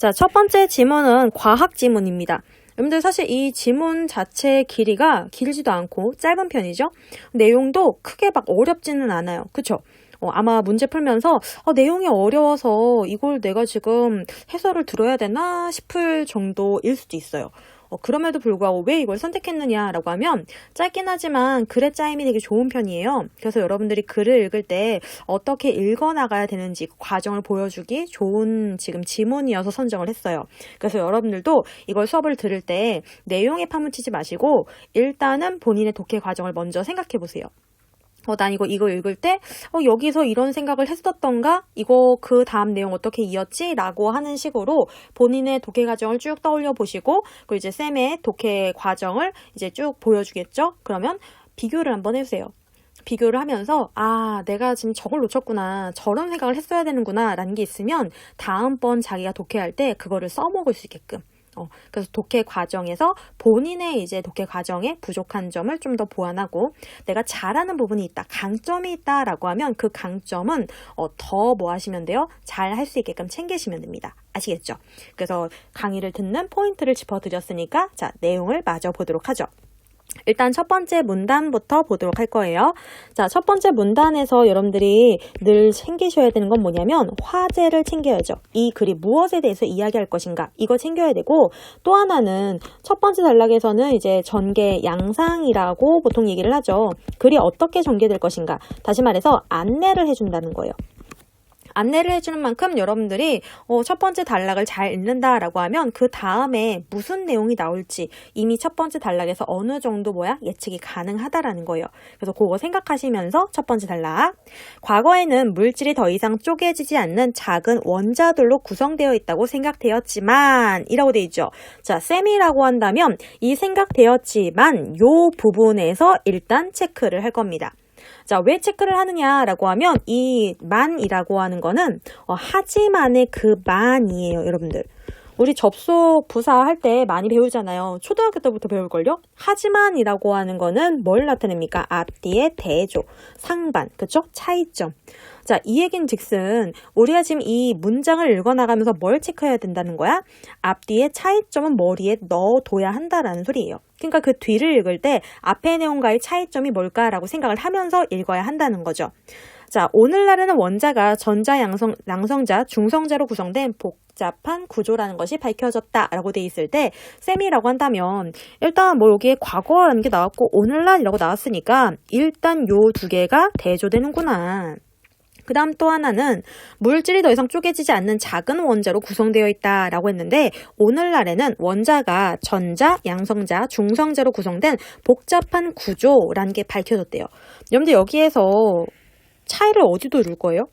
자, 첫 번째 지문은 과학 지문입니다. 여러분들 사실 이 지문 자체의 길이가 길지도 않고 짧은 편이죠. 내용도 크게 막 어렵지는 않아요. 그쵸? 아마 문제 풀면서 내용이 어려워서 이걸 내가 지금 해설을 들어야 되나 싶을 정도일 수도 있어요. 그럼에도 불구하고 왜 이걸 선택했느냐라고 하면 짧긴 하지만 글의 짜임이 되게 좋은 편이에요. 그래서 여러분들이 글을 읽을 때 어떻게 읽어나가야 되는지 그 과정을 보여주기 좋은 지금 지문이어서 선정을 했어요. 그래서 여러분들도 이걸 수업을 들을 때 내용에 파묻히지 마시고 일단은 본인의 독해 과정을 먼저 생각해 보세요. 난 이거 읽을 때 여기서 이런 생각을 했었던가? 이거 그 다음 내용 어떻게 이었지? 라고 하는 식으로 본인의 독해 과정을 쭉 떠올려 보시고 그리고 이제 쌤의 독해 과정을 이제 쭉 보여주겠죠? 그러면 비교를 한번 해주세요. 비교를 하면서 내가 지금 저걸 놓쳤구나. 저런 생각을 했어야 되는구나. 라는 게 있으면 다음번 자기가 독해할 때 그거를 써먹을 수 있게끔 그래서 독해 과정에서 본인의 이제 독해 과정에 부족한 점을 좀 더 보완하고 내가 잘하는 부분이 있다, 강점이 있다라고 하면 그 강점은 더 뭐 하시면 돼요? 잘 할 수 있게끔 챙기시면 됩니다. 아시겠죠? 그래서 강의를 듣는 포인트를 짚어드렸으니까 자, 내용을 마저 보도록 하죠. 일단 첫 번째 문단부터 보도록 할 거예요. 자, 첫 번째 문단에서 여러분들이 늘 챙기셔야 되는 건 뭐냐면 화제를 챙겨야죠. 이 글이 무엇에 대해서 이야기할 것인가 이거 챙겨야 되고 또 하나는 첫 번째 단락에서는 이제 전개 양상이라고 보통 얘기를 하죠. 글이 어떻게 전개될 것인가 다시 말해서 안내를 해준다는 거예요. 안내를 해주는 만큼 여러분들이 첫 번째 단락을 잘 읽는다라고 하면 그 다음에 무슨 내용이 나올지 이미 첫 번째 단락에서 어느 정도 예측이 가능하다라는 거예요. 그래서 그거 생각하시면서 첫 번째 단락. 과거에는 물질이 더 이상 쪼개지지 않는 작은 원자들로 구성되어 있다고 생각되었지만 이라고 돼 있죠. 자, 쌤이라고 한다면 이 생각되었지만 요 부분에서 일단 체크를 할 겁니다. 자, 왜 체크를 하느냐라고 하면 이 만이라고 하는 거는 하지만의 그 만이에요, 여러분들. 우리 접속 부사 할 때 많이 배우잖아요. 초등학교 때부터 배울걸요? 하지만이라고 하는 거는 뭘 나타냅니까? 앞뒤의 대조, 상반, 그쵸? 차이점. 자, 이 얘기는 즉슨 우리가 지금 이 문장을 읽어나가면서 뭘 체크해야 된다는 거야? 앞뒤의 차이점은 머리에 넣어둬야 한다라는 소리예요. 그러니까 그 뒤를 읽을 때 앞의 내용과의 차이점이 뭘까라고 생각을 하면서 읽어야 한다는 거죠. 자, 오늘날에는 원자가 전자, 양성자, 중성자로 구성된 복잡한 구조라는 것이 밝혀졌다라고 돼 있을 때 쌤이라고 한다면 일단 여기에 과거라는 게 나왔고 오늘날이라고 나왔으니까 일단 요 두 개가 대조되는구나. 그 다음 또 하나는 물질이 더 이상 쪼개지지 않는 작은 원자로 구성되어 있다라고 했는데 오늘날에는 원자가 전자, 양성자, 중성자로 구성된 복잡한 구조라는 게 밝혀졌대요. 여러분들 여기에서 차이를 어디도 둘 거예요?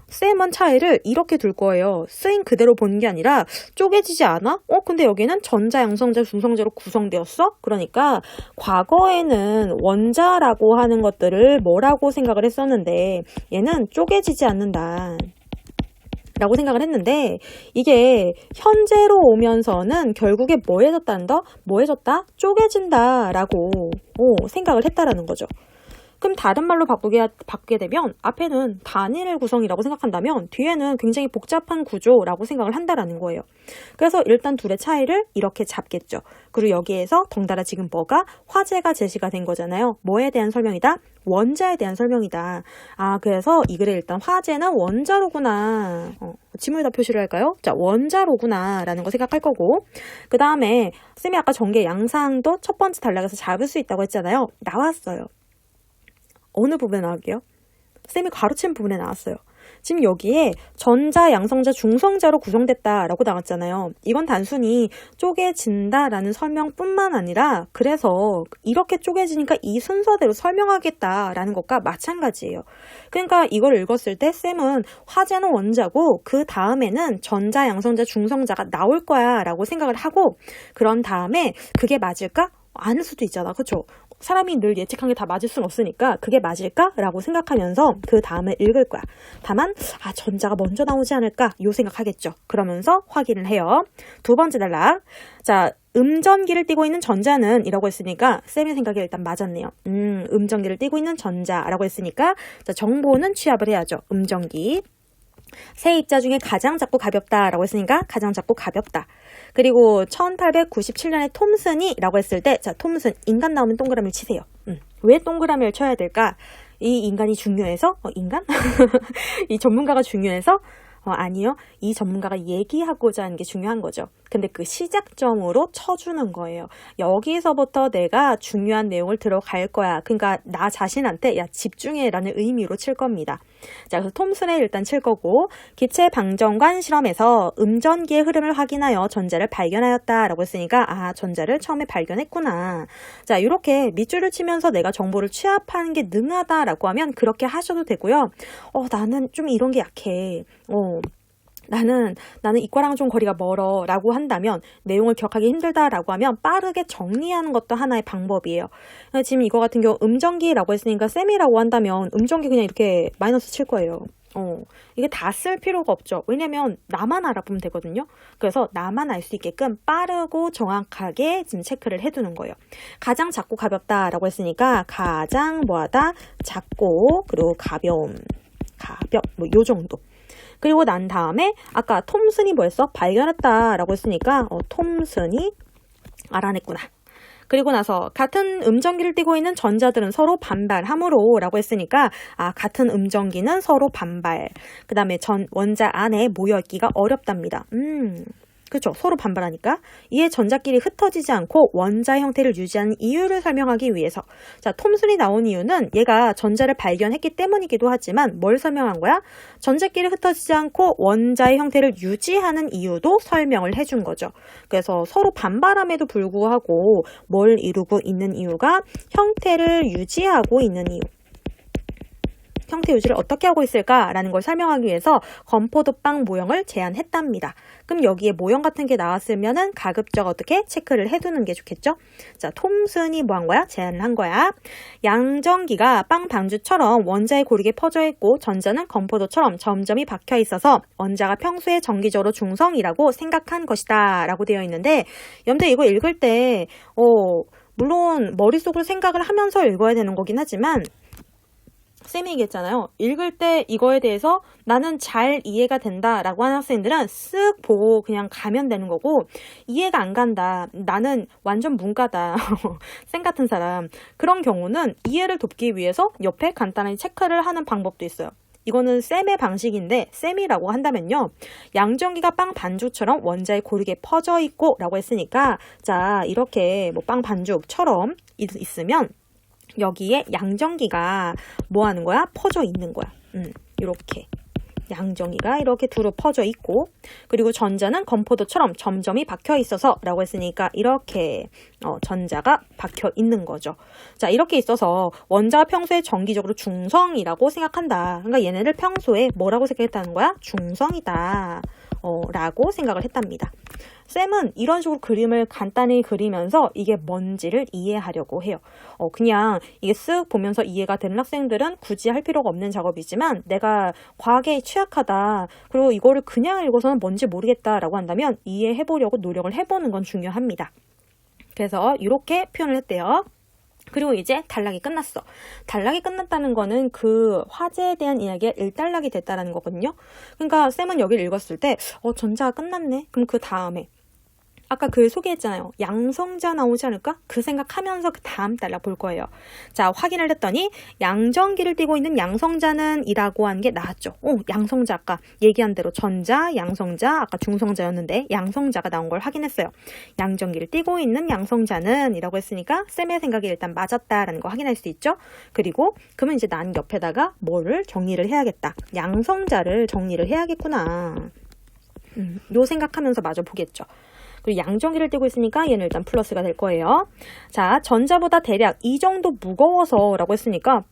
쌤은 차이를 이렇게 둘 거예요. 쓰인 그대로 보는 게 아니라 쪼개지지 않아? 근데 여기는 전자, 양성자, 중성자로 구성되었어? 그러니까 과거에는 원자라고 하는 것들을 뭐라고 생각을 했었는데 얘는 쪼개지지 않는다 라고 생각을 했는데 이게 현재로 오면서는 결국에 뭐해졌다? 쪼개진다 라고 생각을 했다라는 거죠. 그럼 다른 말로 바꾸게 되면 앞에는 단일 구성이라고 생각한다면 뒤에는 굉장히 복잡한 구조라고 생각을 한다라는 거예요. 그래서 일단 둘의 차이를 이렇게 잡겠죠. 그리고 여기에서 덩달아 지금 화제가 제시가 된 거잖아요. 뭐에 대한 설명이다? 원자에 대한 설명이다. 그래서 이 글에 일단 화제는 원자로구나. 지문에다 표시를 할까요? 자, 원자로구나 라는 거 생각할 거고 그 다음에 쌤이 아까 전개 양상도 첫 번째 단락에서 잡을 수 있다고 했잖아요. 나왔어요. 어느 부분에 나올게요? 쌤이 가로챈 부분에 나왔어요. 지금 여기에 전자, 양성자, 중성자로 구성됐다라고 나왔잖아요. 이건 단순히 쪼개진다라는 설명뿐만 아니라 그래서 이렇게 쪼개지니까 이 순서대로 설명하겠다라는 것과 마찬가지예요. 그러니까 이걸 읽었을 때 쌤은 화제는 원자고 그 다음에는 전자, 양성자, 중성자가 나올 거야 라고 생각을 하고 그런 다음에 그게 맞을까? 아닐 수도 있잖아. 그쵸? 사람이 늘 예측한 게 다 맞을 수는 없으니까 그게 맞을까? 라고 생각하면서 그 다음을 읽을 거야. 다만 전자가 먼저 나오지 않을까? 요 생각하겠죠. 그러면서 확인을 해요. 두 번째 단락. 자, 음전기를 띠고 있는 전자는 이라고 했으니까 쌤의 생각이 일단 맞았네요. 음전기를 띠고 있는 전자라고 했으니까 자, 정보는 취합을 해야죠. 음전기. 세 입자 중에 가장 작고 가볍다라고 했으니까 가장 작고 가볍다. 그리고 1897년에 톰슨이라고 했을 때, 자, 톰슨, 인간 나오면 동그라미를 치세요. 왜 동그라미를 쳐야 될까? 이 인간이 중요해서? 인간? 이 전문가가 중요해서? 아니요. 이 전문가가 얘기하고자 하는 게 중요한 거죠. 근데 그 시작점으로 쳐주는 거예요. 여기서부터 내가 중요한 내용을 들어갈 거야. 그러니까 나 자신한테 야 집중해라는 의미로 칠 겁니다. 자, 그래서 톰슨에 일단 칠 거고, 기체 방정관 실험에서 음전기의 흐름을 확인하여 전자를 발견하였다라고 했으니까 아, 전자를 처음에 발견했구나. 자, 이렇게 밑줄을 치면서 내가 정보를 취합하는 게 능하다라고 하면 그렇게 하셔도 되고요. 나는 좀 이런 게 약해. 나는 이과랑 좀 거리가 멀어 라고 한다면, 내용을 기억하기 힘들다라고 하면 빠르게 정리하는 것도 하나의 방법이에요. 지금 이거 같은 경우 음전기라고 했으니까 쌤이라고 한다면 음전기 그냥 이렇게 마이너스 칠 거예요. 이게 다 쓸 필요가 없죠. 왜냐면 나만 알아보면 되거든요. 그래서 나만 알 수 있게끔 빠르고 정확하게 지금 체크를 해두는 거예요. 가장 작고 가볍다라고 했으니까 가장 뭐하다? 작고, 그리고 가벼움. 뭐 요 정도. 그리고 난 다음에 아까 톰슨이 뭐였어? 발견했다라고 했으니까 톰슨이 알아냈구나. 그리고 나서 같은 음전기를 띠고 있는 전자들은 서로 반발함으로 라고 했으니까 아, 같은 음전기는 서로 반발. 그 다음에 원자 안에 모여있기가 어렵답니다. 그렇죠. 서로 반발하니까. 이에 전자끼리 흩어지지 않고 원자 형태를 유지하는 이유를 설명하기 위해서. 자, 톰슨이 나온 이유는 얘가 전자를 발견했기 때문이기도 하지만 뭘 설명한 거야? 전자끼리 흩어지지 않고 원자의 형태를 유지하는 이유도 설명을 해준 거죠. 그래서 서로 반발함에도 불구하고 뭘 이루고 있는 이유가 형태를 유지하고 있는 이유. 형태 유지를 어떻게 하고 있을까라는 걸 설명하기 위해서 건포도빵 모형을 제안했답니다. 그럼 여기에 모형 같은 게 나왔으면은 가급적 어떻게 체크를 해두는 게 좋겠죠? 자, 톰슨이 뭐 한 거야? 제안을 한 거야. 양전기가 빵 방주처럼 원자에 고르게 퍼져 있고 전자는 건포도처럼 점점이 박혀 있어서 원자가 평소에 정기적으로 중성이라고 생각한 것이다 라고 되어 있는데, 여러분들 이거 읽을 때 물론 머릿속으로 생각을 하면서 읽어야 되는 거긴 하지만 쌤이 얘기했잖아요. 읽을 때 이거에 대해서 나는 잘 이해가 된다 라고 하는 학생들은 쓱 보고 그냥 가면 되는 거고, 이해가 안 간다, 나는 완전 문과다 쌤 같은 사람, 그런 경우는 이해를 돕기 위해서 옆에 간단하게 체크를 하는 방법도 있어요. 이거는 쌤의 방식인데, 쌤이라고 한다면요, 양전기가 빵 반죽처럼 원자에 고르게 퍼져 있고 라고 했으니까, 자, 이렇게 뭐 빵 반죽처럼 있으면 여기에 양전기가 뭐 하는 거야? 퍼져 있는 거야. 이렇게 양전기가 이렇게 두루 퍼져 있고, 그리고 전자는 건포도처럼 점점이 박혀 있어서 라고 했으니까 이렇게 전자가 박혀 있는 거죠. 자, 이렇게 있어서 원자가 평소에 정기적으로 중성이라고 생각한다. 그러니까 얘네를 평소에 뭐라고 생각했다는 거야? 중성이다 라고 생각을 했답니다. 쌤은 이런 식으로 그림을 간단히 그리면서 이게 뭔지를 이해하려고 해요. 그냥 이게 쓱 보면서 이해가 되는 학생들은 굳이 할 필요가 없는 작업이지만, 내가 과학에 취약하다, 그리고 이거를 그냥 읽어서는 뭔지 모르겠다라고 한다면 이해해보려고 노력을 해보는 건 중요합니다. 그래서 이렇게 표현을 했대요. 그리고 이제 단락이 끝났어. 단락이 끝났다는 거는 그 화제에 대한 이야기가 일단락이 됐다는 거거든요. 그러니까 쌤은 여기를 읽었을 때 전자가 끝났네. 그럼 그 다음에 아까 글 소개했잖아요. 양성자 나오지 않을까? 그 생각하면서 그 다음 단락 볼 거예요. 자, 확인을 했더니 양전기를 띠고 있는 양성자는 이라고 한 게 나왔죠. 양성자, 아까 얘기한 대로 전자, 양성자, 아까 중성자였는데 양성자가 나온 걸 확인했어요. 양전기를 띠고 있는 양성자는 이라고 했으니까 쌤의 생각이 일단 맞았다라는 거 확인할 수 있죠. 그리고 그러면 이제 난 옆에다가 뭐를 정리를 해야겠다. 양성자를 정리를 해야겠구나. 요 생각하면서 마저 보겠죠. 그리고 양전기를 띠고 있으니까 얘는 일단 플러스가 될 거예요. 자, 전자보다 대략 이 정도 무거워서 라고 했으니까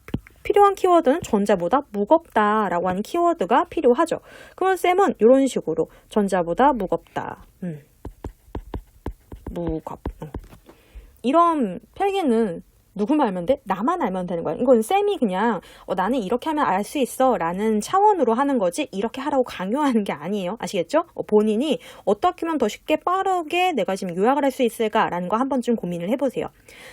필요한 키워드는 전자보다 무겁다 라고 하는 키워드가 필요하죠. 그러면 쌤은 이런 식으로 전자보다 무겁다. 이런 필기는 누구만 알면 돼? 나만 알면 되는 거야. 이건 쌤이 그냥 나는 이렇게 하면 알 수 있어 라는 차원으로 하는 거지 이렇게 하라고 강요하는 게 아니에요. 아시겠죠? 본인이 어떻게 하면 더 쉽게 빠르게 내가 지금 요약을 할 수 있을까라는 거 한 번쯤 고민을 해보세요.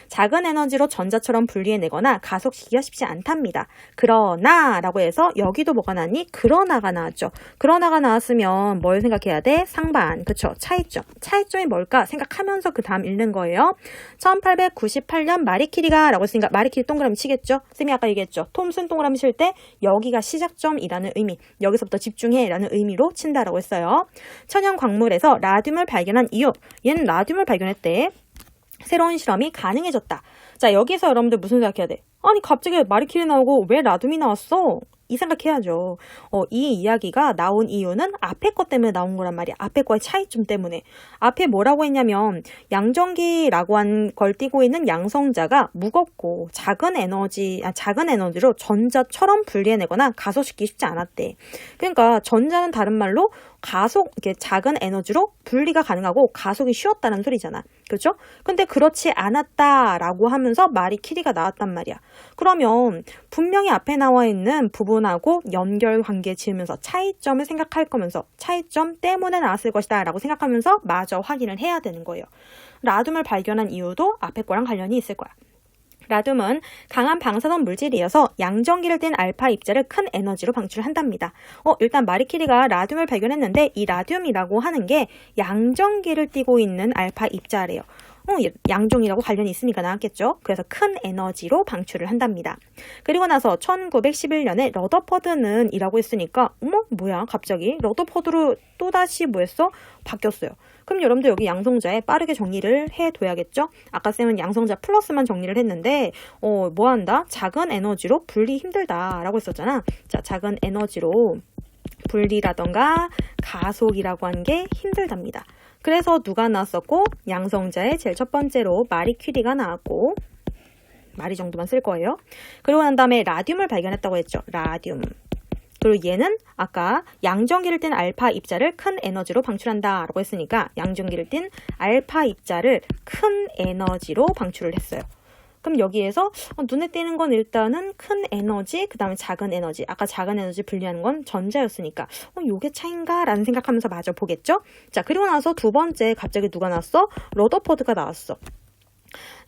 작은 에너지로 전자처럼 분리해내거나 가속시키기가 쉽지 않답니다. 그러나 라고 해서 여기도 뭐가 나왔니? 그러나가 나왔죠. 그러나가 나왔으면 뭘 생각해야 돼? 상반. 그쵸? 차이점. 차이점이 뭘까 생각하면서 그 다음 읽는 거예요. 1898년 마리키리가 라고 했으니까 마리키리 동그라미 치겠죠? 쌤이 아까 얘기했죠. 톰슨 동그라미 칠 때 여기가 시작점이라는 의미, 여기서부터 집중해 라는 의미로 친다라고 했어요. 천연 광물에서 라듐을 발견한 이유, 얘는 라듐을 발견했대. 새로운 실험이 가능해졌다. 자, 여기서 여러분들 무슨 생각해야 돼? 아니 갑자기 마리키리 나오고 왜 라듐이 나왔어? 이 생각해야죠. 이 이야기가 나온 이유는 앞에 것 때문에 나온 거란 말이야. 앞에 거의 차이점 때문에. 앞에 뭐라고 했냐면 양전기라고 한 걸 띠고 있는 양성자가 무겁고 작은 에너지로 전자처럼 분리해내거나 가속시키기 쉽지 않았대. 그러니까 전자는 다른 말로 이렇게 작은 에너지로 분리가 가능하고 가속이 쉬웠다는 소리잖아. 그렇죠? 근데 그렇지 않았다라고 하면서 마리키리가 나왔단 말이야. 그러면 분명히 앞에 나와 있는 부분하고 연결관계 지으면서 차이점을 생각할 거면서 차이점 때문에 나왔을 것이다 라고 생각하면서 마저 확인을 해야 되는 거예요. 라듐을 발견한 이유도 앞에 거랑 관련이 있을 거야. 라듐은 강한 방사선 물질이어서 양전기를 띤 알파 입자를 큰 에너지로 방출한답니다. 일단 마리키리가 라듐을 발견했는데 이 라듐이라고 하는 게 양전기를 띠고 있는 알파 입자래요. 양종이라고 관련이 있으니까 나왔겠죠. 그래서 큰 에너지로 방출을 한답니다. 그리고 나서 1911년에 러더퍼드는 이라고 했으니까 뭐야 갑자기 러더퍼드로 또다시 뭐했어? 바뀌었어요. 그럼 여러분들 여기 양성자에 빠르게 정리를 해둬야겠죠. 아까 쌤은 양성자 플러스만 정리를 했는데 뭐한다? 작은 에너지로 분리 힘들다라고 했었잖아. 자, 작은 에너지로 분리라던가 가속이라고 한 게 힘들답니다. 그래서 누가 나왔었고 양성자의 제일 첫 번째로 마리 퀴리가 나왔고 마리 정도만 쓸 거예요. 그리고 난 다음에 라듐을 발견했다고 했죠. 라듐. 그리고 얘는 아까 양전기를 띤 알파 입자를 큰 에너지로 방출한다 라고 했으니까 양전기를 띤 알파 입자를 큰 에너지로 방출을 했어요. 그럼 여기에서 눈에 띄는 건 일단은 큰 에너지, 그 다음에 작은 에너지. 아까 작은 에너지 분리하는 건 전자였으니까 요게 차인가? 라는 생각하면서 마저 보겠죠? 자, 그리고 나서 두 번째 갑자기 누가 나왔어? 러더퍼드가 나왔어.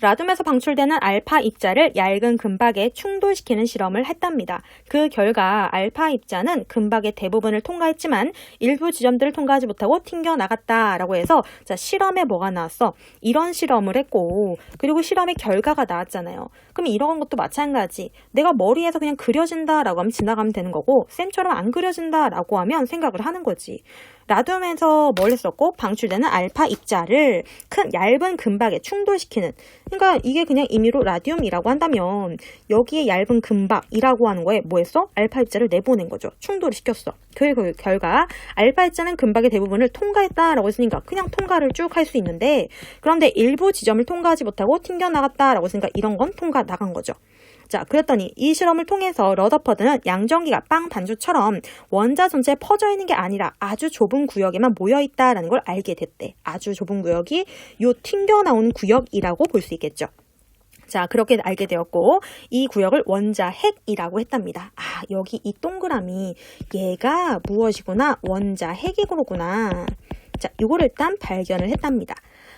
라듐에서 방출되는 알파 입자를 얇은 금박에 충돌시키는 실험을 했답니다. 그 결과 알파 입자는 금박의 대부분을 통과했지만 일부 지점들을 통과하지 못하고 튕겨나갔다라고 해서 자, 실험에 뭐가 나왔어? 이런 실험을 했고 그리고 실험의 결과가 나왔잖아요. 그럼 이런 것도 마찬가지. 내가 머리에서 그냥 그려진다라고 하면 지나가면 되는 거고 쌤처럼 안 그려진다라고 하면 생각을 하는 거지. 라듐에서 뭘 했었고 방출되는 알파 입자를 큰 얇은 금박에 충돌시키는 그러니까 이게 그냥 임의로 라듐이라고 한다면 여기에 얇은 금박이라고 하는 거에 뭐 했어? 알파 입자를 내보낸 거죠. 충돌을 시켰어. 그 결과 알파 입자는 금박의 대부분을 통과했다라고 했으니까 그냥 통과를 쭉 할 수 있는데 그런데 일부 지점을 통과하지 못하고 튕겨나갔다라고 했으니까 이런 건 통과 나간 거죠. 자, 그랬더니 이 실험을 통해서 러더퍼드는 양전기가 빵 반죽처럼 원자 전체에 퍼져 있는 게 아니라 아주 좁은 구역에만 모여 있다라는 걸 알게 됐대. 아주 좁은 구역이 요 튕겨나온 구역이라고 볼 수 있겠죠. 자, 그렇게 알게 되었고 이 구역을 원자핵이라고 했답니다. 아, 여기 이 동그라미 얘가 무엇이구나? 원자핵이구나. 자, 요거를 일단 발견을 했답니다.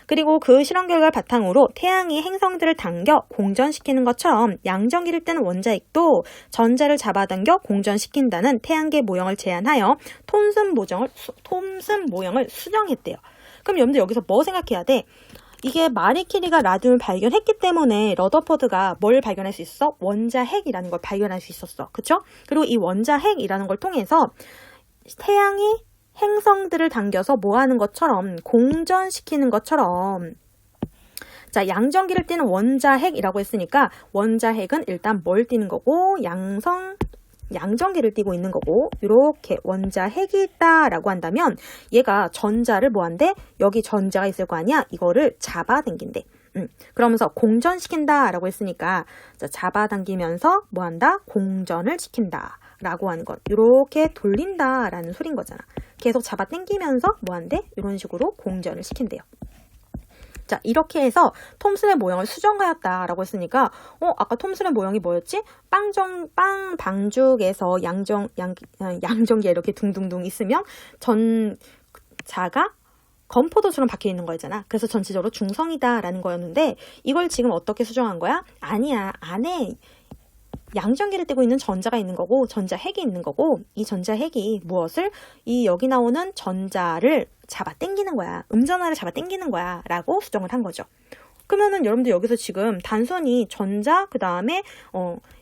그리고 그 실험 결과를 바탕으로 태양이 행성들을 당겨 공전시키는 것처럼 양전기를 띠는 원자핵도 전자를 잡아당겨 공전시킨다는 태양계 모형을 제안하여 톰슨 모형을 수정했대요. 그럼 여러분들 여기서 뭐 생각해야 돼? 이게 마리키리가 라듐을 발견했기 때문에 러더퍼드가 뭘 발견할 수 있어? 원자핵이라는 걸 발견할 수 있었어. 그쵸? 그리고 이 원자핵이라는 걸 통해서 태양이 행성들을 당겨서 뭐 하는 것처럼 공전시키는 것처럼 자, 양전기를 띠는 원자핵이라고 했으니까 원자핵은 일단 뭘 띠는 거고 양전기를 띠고 있는 거고 이렇게 원자핵이 있다라고 한다면 얘가 전자를 뭐 한대? 여기 전자가 있을 거 아니야? 이거를 잡아당긴대. 그러면서 공전시킨다라고 했으니까 자, 잡아당기면서 뭐 한다? 공전을 시킨다. 라고 하는 것. 이렇게 돌린다라는 소린 거잖아. 계속 잡아당기면서 뭐 한대? 이런 식으로 공전을 시킨대요. 자, 이렇게 해서 톰슨의 모형을 수정하였다라고 했으니까 아까 톰슨의 모형이 뭐였지? 빵 방죽에서 양정기에 이렇게 둥둥둥 있으면 전자가 건포도처럼 박혀 있는 거였잖아. 그래서 전체적으로 중성이다라는 거였는데 이걸 지금 어떻게 수정한 거야? 아니야. 안에 양전기를 띠고 있는 전자가 있는 거고 전자핵이 있는 거고 이 전자핵이 무엇을? 이 여기 나오는 전자를 잡아 당기는 거야. 음전하를 잡아 당기는 거야 라고 수정을 한 거죠. 그러면은 여러분들 여기서 지금 단순히 전자 그 다음에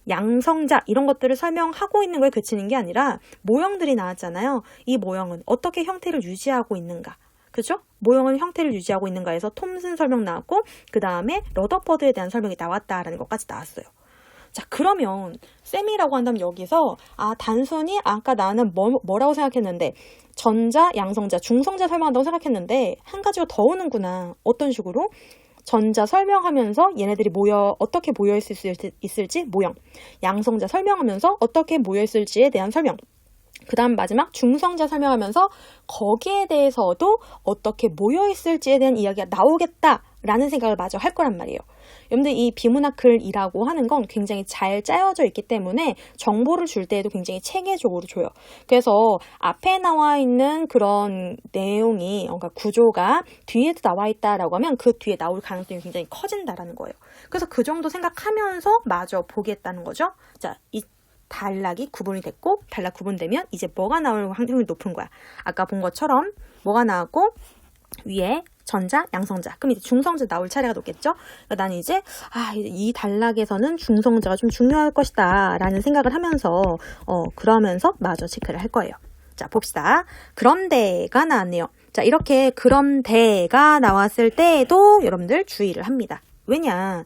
양성자 이런 것들을 설명하고 있는 거에 그치는 게 아니라 모형들이 나왔잖아요. 이 모형은 어떻게 형태를 유지하고 있는가. 그죠? 모형은 형태를 유지하고 있는가 해서 톰슨 설명 나왔고 그 다음에 러더퍼드에 대한 설명이 나왔다라는 것까지 나왔어요. 자, 그러면 쌤이라고 한다면 여기서 단순히 아까 나는 뭐라고 생각했는데 전자, 양성자, 중성자 설명한다고 생각했는데 한 가지가 더 오는구나. 어떤 식으로? 전자 설명하면서 얘네들이 어떻게 모여 있을지 모형. 양성자 설명하면서 어떻게 모여 있을지에 대한 설명. 그 다음 마지막 중성자 설명하면서 거기에 대해서도 어떻게 모여 있을지에 대한 이야기가 나오겠다라는 생각을 마저 할 거란 말이에요. 여러분들 이 비문학 글이라고 하는 건 굉장히 잘 짜여져 있기 때문에 정보를 줄 때에도 굉장히 체계적으로 줘요. 그래서 앞에 나와 있는 그런 내용이 그러니까 구조가 뒤에도 나와 있다라고 하면 그 뒤에 나올 가능성이 굉장히 커진다라는 거예요. 그래서 그 정도 생각하면서 마저 보겠다는 거죠. 자, 이 단락이 구분이 됐고 단락 구분되면 이제 뭐가 나올 확률이 높은 거야. 아까 본 것처럼 뭐가 나왔고 위에 전자, 양성자. 그럼 이제 중성자 나올 차례가 높겠죠? 그러니까 나는 이제 이 단락에서는 중성자가 좀 중요할 것이다 라는 생각을 하면서 그러면서 마저 체크를 할 거예요. 자, 봅시다. 그런데가 나왔네요. 자, 이렇게 그런데가 나왔을 때에도 여러분들 주의를 합니다. 왜냐?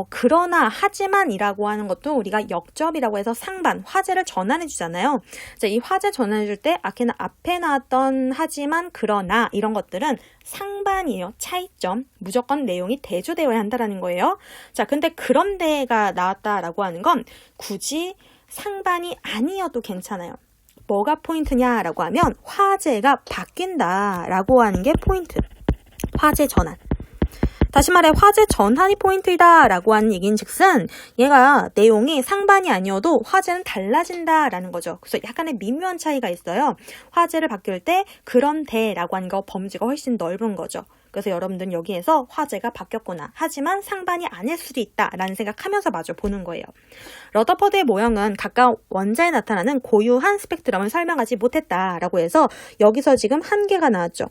그러나 하지만이라고 하는 것도 우리가 역접이라고 해서 상반, 화제를 전환해 주잖아요. 자, 이 화제 전환해 줄 때 앞에 나왔던 하지만, 그러나 이런 것들은 상반이에요. 차이점. 무조건 내용이 대조되어야 한다라는 거예요. 자, 근데 그런데가 나왔다라고 하는 건 굳이 상반이 아니어도 괜찮아요. 뭐가 포인트냐라고 하면 화제가 바뀐다라고 하는 게 포인트. 화제 전환. 다시 말해 화제 전환이 포인트이다 라고 하는 얘기인 즉슨 얘가 내용이 상반이 아니어도 화제는 달라진다 라는 거죠. 그래서 약간의 미묘한 차이가 있어요. 화제를 바뀔 때 그런데 라고 하는 거 범주가 훨씬 넓은 거죠. 그래서 여러분들은 여기에서 화제가 바뀌었구나. 하지만 상반이 아닐 수도 있다 라는 생각하면서 마저 보는 거예요. 러더퍼드의 모형은 각각 원자에 나타나는 고유한 스펙트럼을 설명하지 못했다라고 해서 여기서 지금 한계가 나왔죠.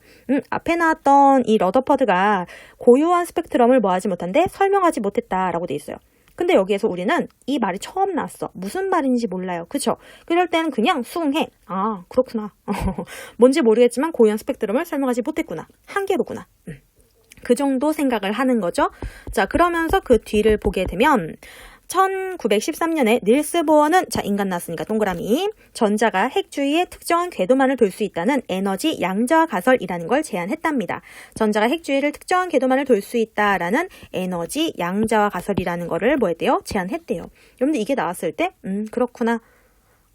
앞에 나왔던 이 러더퍼드가 고유한 스펙트럼을 뭐하지 못한데 설명하지 못했다라고 돼 있어요. 근데 여기에서 우리는 이 말이 처음 나왔어. 무슨 말인지 몰라요. 그쵸? 그럴 때는 그냥 수긍해. 아, 그렇구나. 뭔지 모르겠지만 고유한 스펙트럼을 설명하지 못했구나. 한계로구나. 그 정도 생각을 하는 거죠. 자, 그러면서 그 뒤를 보게 되면 1913년에 닐스 보어는 인간 나왔으니까 동그라미 전자가 핵 주위에 특정한 궤도만을 돌 수 있다는 에너지 양자와 가설이라는 걸 제안했답니다. 전자가 핵 주위를 특정한 궤도만을 돌 수 있다라는 에너지 양자와 가설이라는 거를 뭐 했대요? 제안했대요. 여러분들 이게 나왔을 때 그렇구나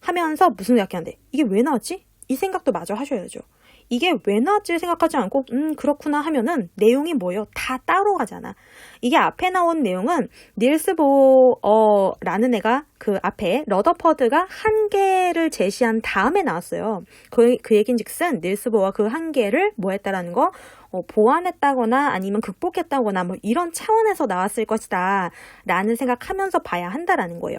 하면서 무슨 생각하는데 이게 왜 나왔지? 이 생각도 마저 하셔야죠. 이게 왜 나왔지 생각하지 않고 그렇구나 하면은 내용이 뭐예요? 다 따로 가잖아. 이게 앞에 나온 내용은 닐스 보어라는 애가 그 앞에 러더퍼드가 한계를 제시한 다음에 나왔어요. 그 얘긴즉슨 닐스 보어가 그 한계를 뭐 했다라는 거 보완했다거나 아니면 극복했다거나 뭐 이런 차원에서 나왔을 것이다 라는 생각하면서 봐야 한다라는 거예요.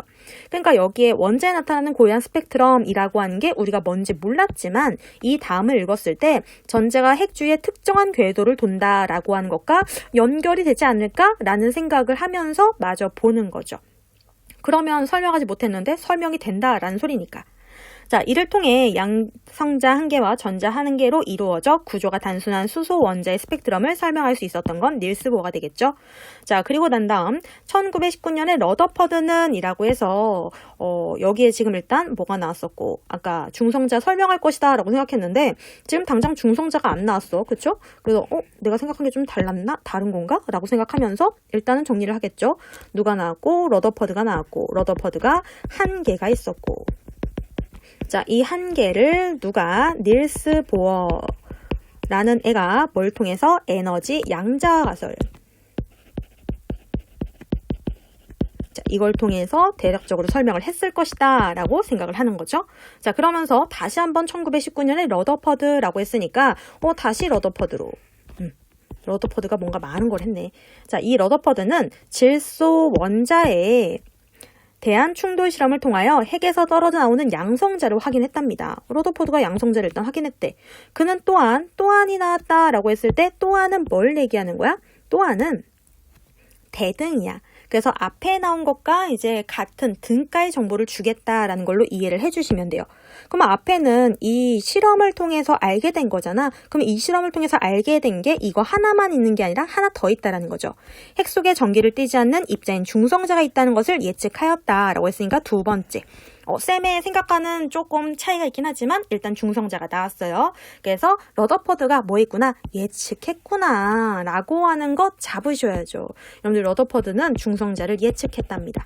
그러니까 여기에 원자에 나타나는 고유한 스펙트럼이라고 하는 게 우리가 뭔지 몰랐지만 이 다음을 읽었을 때 전자가 핵 주위에 특정한 궤도를 돈다라고 하는 것과 연결이 되지 않을까라는 생각을 하면서 마저 보는 거죠. 그러면 설명하지 못했는데 설명이 된다라는 소리니까. 자, 이를 통해 양성자 한계와 전자 한계로 이루어져 구조가 단순한 수소 원자의 스펙트럼을 설명할 수 있었던 건 닐스 보어가 되겠죠. 자, 그리고 난 다음 1919년에 러더퍼드는 이라고 해서 여기에 지금 일단 뭐가 나왔었고 아까 중성자 설명할 것이다 라고 생각했는데 지금 당장 중성자가 안 나왔어. 그쵸? 그래서 내가 생각한 게 좀 달랐나? 다른 건가? 라고 생각하면서 일단은 정리를 하겠죠. 누가 나왔고 러더퍼드가 나왔고 러더퍼드가 한계가 있었고 자, 이 한계를 누가 닐스 보어가 라는 애가 뭘 통해서 에너지 양자 가설. 자, 이걸 통해서 대략적으로 설명을 했을 것이다 라고 생각을 하는 거죠. 자, 그러면서 다시 한번 1919년에 러더퍼드라고 했으니까 다시 러더퍼드로. 러더퍼드가 뭔가 많은 걸 했네. 자, 이 러더퍼드는 질소 원자에 대한 충돌 실험을 통하여 핵에서 떨어져 나오는 양성자를 확인했답니다. 러더퍼드가 양성자를 일단 확인했대. 그는 또한이 나왔다라고 했을 때 또한은 뭘 얘기하는 거야? 또한은 대등이야. 그래서 앞에 나온 것과 이제 같은 등가의 정보를 주겠다라는 걸로 이해를 해주시면 돼요. 그럼 앞에는 이 실험을 통해서 알게 된 거잖아. 그럼 이 실험을 통해서 알게 된 게 이거 하나만 있는 게 아니라 하나 더 있다라는 거죠. 핵 속에 전기를 띠지 않는 입자인 중성자가 있다는 것을 예측하였다라고 했으니까 두 번째. 쌤의 생각과는 조금 차이가 있긴 하지만 일단 중성자가 나왔어요. 그래서 러더퍼드가 뭐 있구나? 예측했구나 라고 하는 것 잡으셔야죠. 여러분들 러더퍼드는 중성자를 예측했답니다.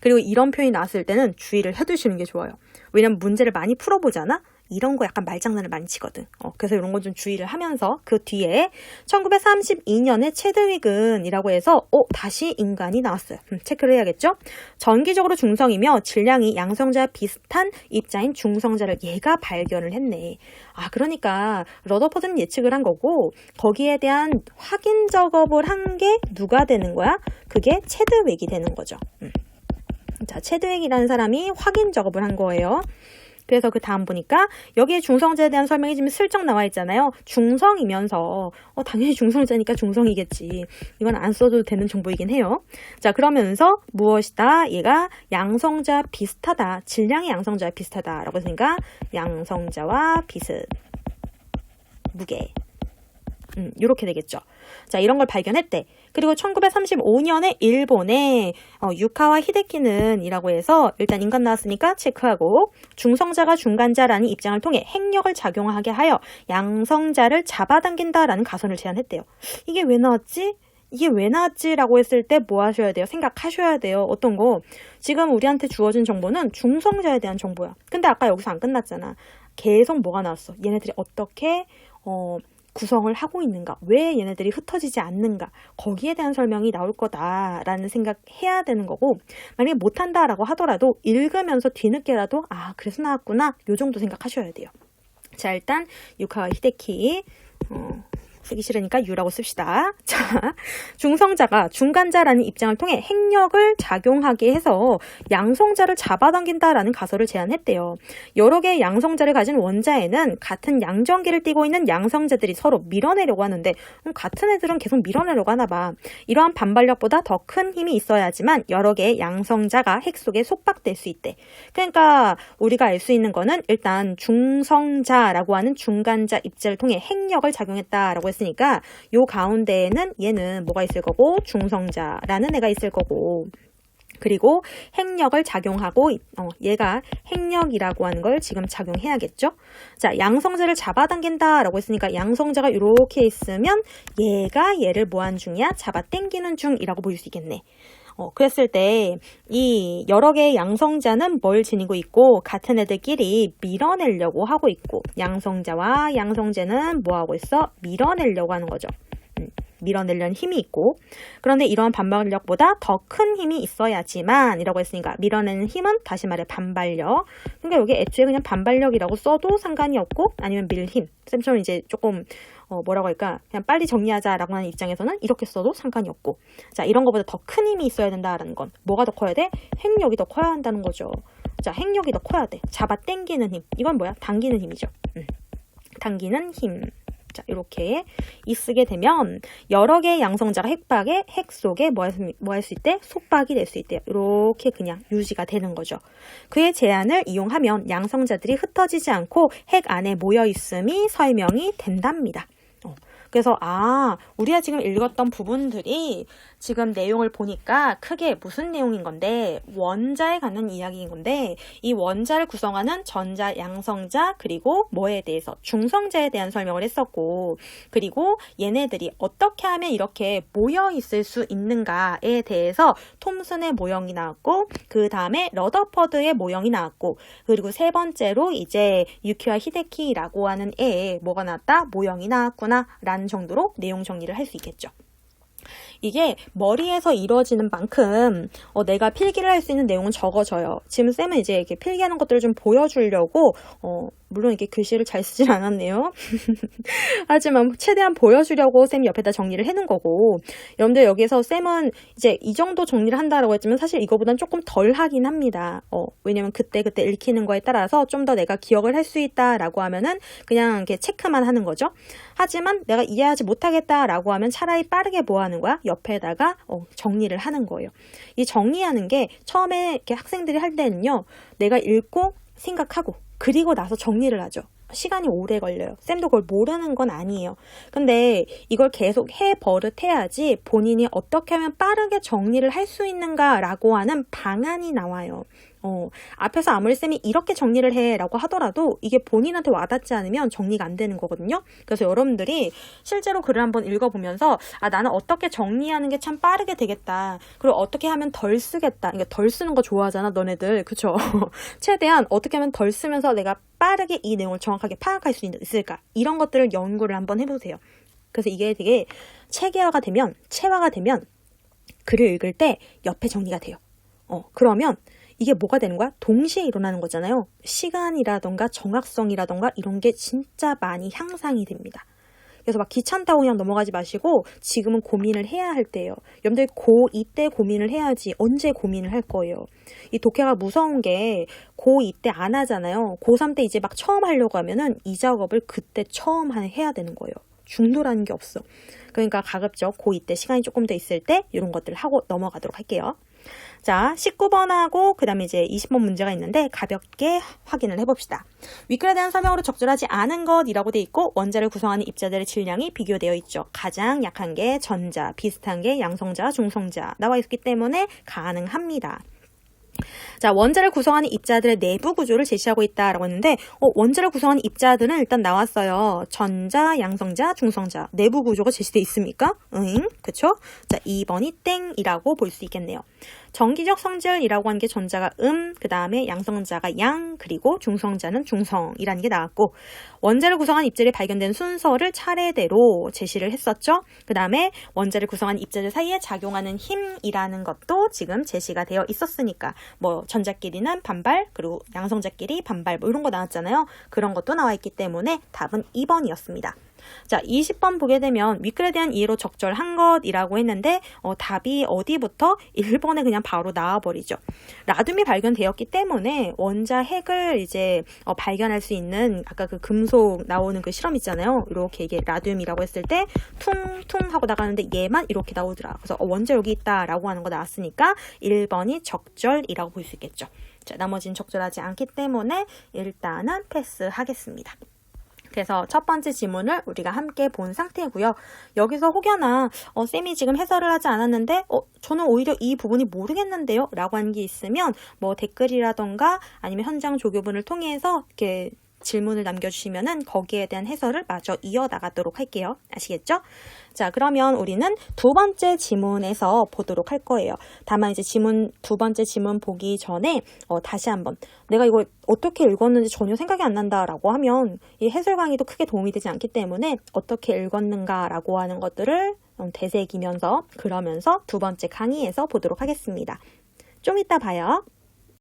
그리고 이런 표현이 나왔을 때는 주의를 해두시는 게 좋아요. 왜냐면 문제를 많이 풀어보잖아? 이런 거 약간 말장난을 많이 치거든. 그래서 이런 건 좀 주의를 하면서 그 뒤에 1932년에 체드윅은이라고 해서 다시 인간이 나왔어요. 체크를 해야겠죠? 전기적으로 중성이며 질량이 양성자와 비슷한 입자인 중성자를 얘가 발견을 했네. 그러니까 러더퍼드는 예측을 한 거고 거기에 대한 확인 작업을 한 게 누가 되는 거야? 그게 체드윅이 되는 거죠. 자, 체드윅이라는 사람이 확인 작업을 한 거예요. 그래서 그 다음 보니까 여기에 중성자에 대한 설명이 지금 슬쩍 나와 있잖아요. 중성이면서 당연히 중성자니까 중성이겠지. 이건 안 써도 되는 정보이긴 해요. 자, 그러면서 무엇이다? 얘가 양성자 비슷하다. 질량이 양성자와 비슷하다라고 했으니까 양성자와 비슷. 무게. 이렇게 되겠죠. 자, 이런 걸 발견했대. 그리고 1935년에 일본에 유카와 히데키는 이라고 해서 일단 인간 나왔으니까 체크하고 중성자가 중간자라는 입장을 통해 핵력을 작용하게 하여 양성자를 잡아당긴다라는 가설을 제안했대요. 이게 왜 나왔지? 이게 왜 나왔지라고 했을 때 뭐 하셔야 돼요? 생각하셔야 돼요. 어떤 거? 지금 우리한테 주어진 정보는 중성자에 대한 정보야. 근데 아까 여기서 안 끝났잖아. 계속 뭐가 나왔어? 얘네들이 어떻게 구성을 하고 있는가? 왜 얘네들이 흩어지지 않는가? 거기에 대한 설명이 나올 거다라는 생각해야 되는 거고 만약에 못한다라고 하더라도 읽으면서 뒤늦게라도 그래서 나왔구나 요 정도 생각하셔야 돼요. 자, 일단 유카와 히데키 쓰기 싫으니까 유라고 씁시다. 자, 중성자가 중간자라는 입장을 통해 핵력을 작용하게 해서 양성자를 잡아당긴다라는 가설을 제안했대요. 여러 개의 양성자를 가진 원자에는 같은 양전기를 띠고 있는 양성자들이 서로 밀어내려고 하는데 같은 애들은 계속 밀어내려고 하나 봐. 이러한 반발력보다 더 큰 힘이 있어야지만 여러 개의 양성자가 핵 속에 속박될 수 있대. 그러니까 우리가 알 수 있는 거는 일단 중성자라고 하는 중간자 입자를 통해 핵력을 작용했다라고 했으니까 요 가운데에는 얘는 뭐가 있을 거고 중성자라는 애가 있을 거고 그리고 핵력을 작용하고 얘가 핵력이라고 하는 걸 지금 작용해야겠죠. 자, 양성자를 잡아당긴다라고 했으니까 양성자가 이렇게 있으면 얘가 얘를 뭐한 중이야? 잡아당기는 중이라고 보일 수 있겠네. 그랬을 때 이 여러 개의 양성자는 뭘 지니고 있고 같은 애들끼리 밀어내려고 하고 있고 양성자와 양성제는 뭐 하고 있어? 밀어내려고 하는 거죠. 밀어내려는 힘이 있고 그런데 이러한 반발력보다 더 큰 힘이 있어야지만 이라고 했으니까 밀어내는 힘은 다시 말해 반발력. 그러니까 여기 애초에 그냥 반발력이라고 써도 상관이 없고 아니면 밀힘. 쌤처럼 이제 조금 뭐라고 할까 그냥 빨리 정리하자라고 하는 입장에서는 이렇게 써도 상관이 없고 자 이런 것보다 더 큰 힘이 있어야 된다라는 건 뭐가 더 커야 돼? 핵력이 더 커야 한다는 거죠. 자 핵력이 더 커야 돼. 잡아 당기는 힘. 이건 뭐야? 당기는 힘이죠. 당기는 힘. 자, 이렇게 쓰게 되면 여러 개의 양성자가 핵 속에 뭐 할 수 있대? 속박이 될 수 있대요. 이렇게 그냥 유지가 되는 거죠. 그의 제안을 이용하면 양성자들이 흩어지지 않고 핵 안에 모여 있음이 설명이 된답니다. 그래서 우리가 지금 읽었던 부분들이 지금 내용을 보니까 크게 무슨 내용인 건데 원자에 관한 이야기인 건데 이 원자를 구성하는 전자, 양성자 그리고 뭐에 대해서 중성자에 대한 설명을 했었고 그리고 얘네들이 어떻게 하면 이렇게 모여 있을 수 있는가에 대해서 톰슨의 모형이 나왔고 그 다음에 러더퍼드의 모형이 나왔고 그리고 세 번째로 이제 유키와 히데키라고 하는 애의 뭐가 나왔다? 모형이 나왔구나 라는 정도로 내용 정리를 할 수 있겠죠. 이게 머리에서 이루어지는 만큼 내가 필기를 할 수 있는 내용은 적어져요. 지금 쌤은 이제 이렇게 필기하는 것들을 좀 보여주려고 물론 이게 글씨를 잘 쓰진 않았네요. 하지만 최대한 보여주려고 쌤이 옆에다 정리를 해놓은 거고 여러분들 여기서 쌤은 이제 이 정도 정리를 한다라고 했지만 사실 이거보단 조금 덜 하긴 합니다. 왜냐면 그때 읽히는 거에 따라서 좀 더 내가 기억을 할 수 있다라고 하면은 그냥 이렇게 체크만 하는 거죠. 하지만 내가 이해하지 못하겠다라고 하면 차라리 빠르게 뭐 하는 거야? 옆에다가 정리를 하는 거예요. 이 정리하는 게 처음에 이렇게 학생들이 할 때는요. 내가 읽고 생각하고 그리고 나서 정리를 하죠. 시간이 오래 걸려요. 쌤도 그걸 모르는 건 아니에요. 근데 이걸 계속 버릇해야지 본인이 어떻게 하면 빠르게 정리를 할 수 있는가라고 하는 방안이 나와요. 앞에서 아무리 쌤이 이렇게 정리를 해 라고 하더라도 이게 본인한테 와닿지 않으면 정리가 안 되는 거거든요. 그래서 여러분들이 실제로 글을 한번 읽어보면서 나는 어떻게 정리하는 게 참 빠르게 되겠다. 그리고 어떻게 하면 덜 쓰겠다. 그러니까 덜 쓰는 거 좋아하잖아 너네들. 그쵸? 최대한 어떻게 하면 덜 쓰면서 내가 빠르게 이 내용을 정확하게 파악할 수 있을까. 이런 것들을 연구를 한번 해보세요. 그래서 이게 되게 체화가 되면 글을 읽을 때 옆에 정리가 돼요. 그러면 이게 뭐가 되는 거야? 동시에 일어나는 거잖아요. 시간이라던가 정확성이라던가 이런 게 진짜 많이 향상이 됩니다. 그래서 막 귀찮다고 그냥 넘어가지 마시고 지금은 고민을 해야 할 때예요. 여러분들 고2 때 고민을 해야지 언제 고민을 할 거예요. 이 독해가 무서운 게 고2 때 안 하잖아요. 고3 때 이제 막 처음 하려고 하면은 이 작업을 그때 처음 해야 되는 거예요. 중도라는 게 없어. 그러니까 가급적 고2 때 시간이 조금 더 있을 때 이런 것들을 하고 넘어가도록 할게요. 자, 19번하고 그 다음에 이제 20번 문제가 있는데 가볍게 확인을 해봅시다. 윗글에 대한 설명으로 적절하지 않은 것이라고 돼 있고 원자를 구성하는 입자들의 질량이 비교되어 있죠. 가장 약한 게 전자, 비슷한 게 양성자, 중성자 나와 있기 때문에 가능합니다. 자, 원자를 구성하는 입자들의 내부 구조를 제시하고 있다라고 했는데 원자를 구성하는 입자들은 일단 나왔어요. 전자, 양성자, 중성자 내부 구조가 제시되어 있습니까? 응, 그쵸? 자, 2번이 땡이라고 볼 수 있겠네요. 정기적 성질이라고 하는 게 전자가 그 다음에 양성자가 양, 그리고 중성자는 중성이라는 게 나왔고 원자를 구성한 입자들이 발견된 순서를 차례대로 제시를 했었죠. 그 다음에 원자를 구성한 입자들 사이에 작용하는 힘이라는 것도 지금 제시가 되어 있었으니까 뭐 전자끼리는 반발, 그리고 양성자끼리 반발 뭐 이런 거 나왔잖아요. 그런 것도 나와 있기 때문에 답은 2번이었습니다. 자, 20번 보게 되면 윗글에 대한 이해로 적절한 것이라고 했는데 답이 어디부터 1번에 그냥 바로 나와버리죠. 라듐이 발견되었기 때문에 원자 핵을 이제 발견할 수 있는 아까 그 금속 나오는 그 실험 있잖아요. 이렇게 이게 라듐이라고 했을 때 퉁퉁 하고 나가는데 얘만 이렇게 나오더라. 그래서 원자 여기 있다라고 하는 거 나왔으니까 1번이 적절이라고 볼 수 있겠죠. 자, 나머지는 적절하지 않기 때문에 일단은 패스하겠습니다. 그래서 첫 번째 지문을 우리가 함께 본 상태고요. 여기서 혹여나 쌤이 지금 해설을 하지 않았는데 저는 오히려 이 부분이 모르겠는데요 라고 하는 게 있으면 뭐 댓글이라던가 아니면 현장 조교분을 통해서 이렇게 질문을 남겨주시면은 거기에 대한 해설을 마저 이어나가도록 할게요. 아시겠죠? 자, 그러면 우리는 두 번째 지문에서 보도록 할 거예요. 다만 이제 두 번째 지문 보기 전에 다시 한번 내가 이거 어떻게 읽었는지 전혀 생각이 안 난다라고 하면 이 해설 강의도 크게 도움이 되지 않기 때문에 어떻게 읽었는가라고 하는 것들을 되새기면서 그러면서 두 번째 강의에서 보도록 하겠습니다. 좀 이따 봐요.